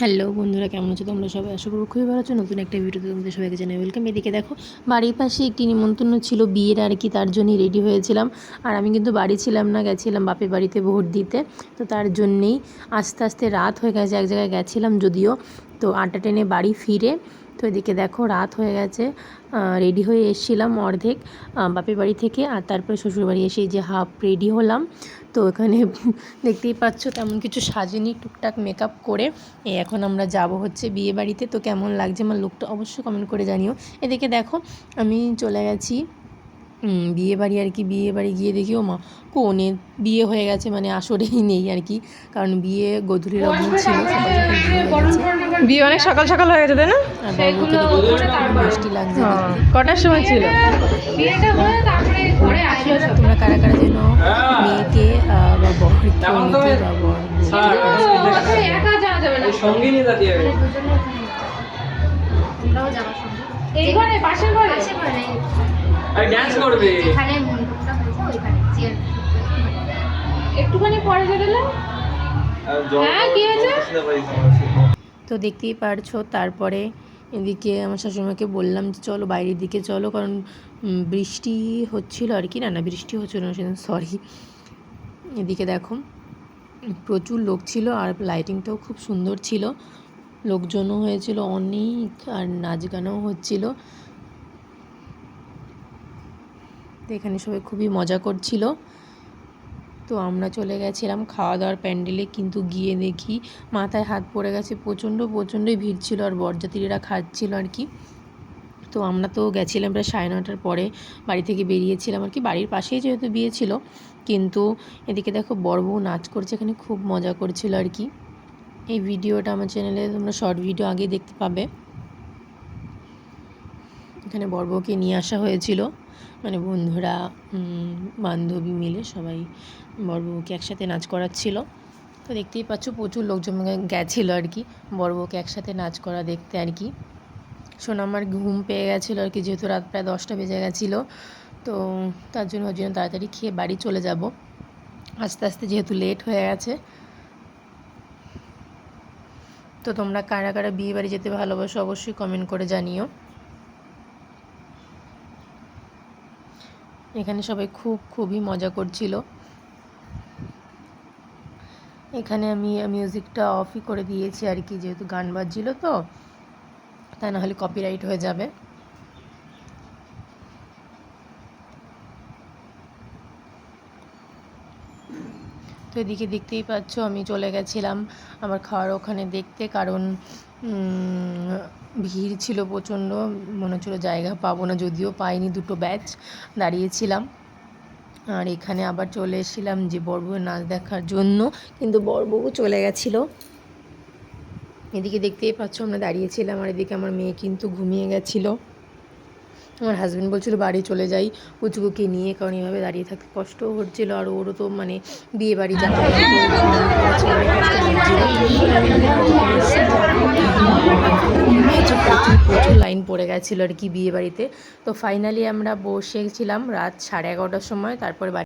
Hello বন্ধুরা, কেমন আছো তোমরা সবাই? আশা করবো খুবই ভালো আছো। নতুন একটা ভিডিওতে তোমাদের সবাইকে জানাই ওয়েলকাম। এদিকে দেখো, বাড়ির পাশে একটি নিমন্ত্রণ ছিল বিয়ের আর কি, তার জন্যই রেডি হয়েছিলাম। আর আমি কিন্তু বাড়ি ছিলাম না, গেছিলাম বাপের বাড়িতে ভোট দিতে। তো তার জন্যেই আস্তে আস্তে রাত হয়ে গেছে। এক জায়গায় গেছিলাম যদিও, তো 8টা ট্রেনে বাড়ি ফিরে। তো এদিকে দেখো রাত হয়ে গেছে, রেডি হয়ে এসেছিলাম অর্ধেক বাপের বাড়ি থেকে, আর তারপরে শ্বশুরবাড়ি এসে যে হাফ রেডি হলাম। তো এখানে দেখতেই পাচ্ছ তেমন কিছু সাজেনি, টুকটাক মেকআপ করে এখন আমরা যাব হচ্ছে বিয়ে বাড়িতে। তো কেমন লাগছে আমার লুকটা অবশ্যই কমেন্ট করে জানিও। এদিকে দেখো আমি চলে গেছি বিয়ে বাড়ি আর কি। বিয়ে বাড়ি গিয়ে দেখি ও মা, কোনে বিয়ে হয়ে গেছে, মানে আসরেই নেই আর কি, কারণ বিয়ে গধূলি লগ্ন ছিল, সকাল সকাল বিয়ে হয়ে গেছে। বিয়ে অনেক সকাল সকাল হয়ে গেছে তাই না? আর বরবউকে দেখতে মিষ্টি লাগছে দেখতে। কটার সময় ছিল? তোমরা কারা কারা যেন মেয়েকে বা বরকে নিতে বা বর এই ঘরে পাশের ঘরে ডান্স করবে এখানে মণ্ডপটা হয়েছে ওইখানে চেয়ার একটুখানি পরে গেলে হ্যাঁ কি হয়েছে। তো দেখতেই পারছো। তারপরে এদিকে আমার শাশুড়িমাকে বললাম যে চলো বাইরের দিকে চলো, কারণ বৃষ্টি হচ্ছিল আর কি। না বৃষ্টি হচ্ছিল না সেদিন, সরি। এদিকে দেখো প্রচুর লোক ছিল, আর লাইটিংটাও খুব সুন্দর ছিল, লোকজনও হয়েছিল অনেক, আর নাচ গানও হচ্ছিল। তো এখানে সবাই খুবই মজা করছিল। তো আমরা চলে গেছিলাম খাওয়া দাওয়ার প্যান্ডেলে, কিন্তু গিয়ে দেখি মাথায় হাত পড়ে গেছে, প্রচণ্ডই ভিড় ছিল, আর বরযাত্রীরা খাচ্ছিল আর কি। তো আমরা তো গেছিলাম প্রায় 9:30টার পরে, বাড়ি থেকে বেরিয়েছিলাম আর কি, বাড়ির পাশেই যেহেতু বিয়ে ছিল। কিন্তু এদিকে দেখো বরবউ নাচ করছে, এখানে খুব মজা করছিল আর কি। এই ভিডিওটা আমার চ্যানেলে তোমরা শর্ট ভিডিও আগেই দেখতে পাবে। এখানে বরবউকে নিয়ে আসা হয়েছিল, মানে বন্ধুরা বান্ধবী মিলে সবাই বরবউকে একসাথে নাচ করাচ্ছিল। তো দেখতেই পাচ্ছ প্রচুর লোকজন গেছিলো আর কি বরবউকে একসাথে নাচ করা দেখতে আর কি। শোনো আমার ঘুম পেয়ে গেছিলো আর কি, যেহেতু রাত প্রায় 10টা বেজে গেছিলো। তো তার জন্য তাড়াতাড়ি খেয়ে বাড়ি চলে যাব আস্তে আস্তে, যেহেতু লেট হয়ে গেছে। তো তোমরা কারা কারা বিয়ে বাড়ি যেতে ভালোবাসো অবশ্যই কমেন্ট করে জানিও। এখানে সবাই খুবই মজা করছিল। এখানে আমি মিউজিকটা অফই করে দিয়েছি আর কি, যেহেতু গান বাজছিল, তো তা না হলে কপিরাইট হয়ে যাবে। তো এদিকে দেখতেই পাচ্ছ আমি চলে গেছিলাম আমার খাওয়ার ওখানে দেখতে, কারণ ভিড় ছিল প্রচণ্ড, মনে হচ্ছিলো জায়গা পাবো না, যদিও পাইনি, দুটো ব্যাচ দাঁড়িয়েছিলাম। আর এখানে আবার চলে এসেছিলাম যে বরবউয়ের নাচ দেখার জন্য, কিন্তু বরবউ চলে গেছিলো। এদিকে দেখতেই পাচ্ছ আমরা দাঁড়িয়েছিলাম, আর এদিকে আমার মেয়ে কিন্তু ঘুমিয়ে গেছিলো। আমার হাজব্যান্ড বলছিল বাড়ি চলে যাই পুচকুকে নিয়ে, কারণ এইভাবে দাঁড়িয়ে থাকতে কষ্টও হচ্ছিলো, আর ওরও তো মানে বিয়ে বাড়ি যাওয়া প্রচুর লাইন পড়ে গেছিলো আর কি বিয়ে বাড়িতে। তো ফাইনালি আমরা বসেছিলাম রাত 11:30টার সময়, তারপরে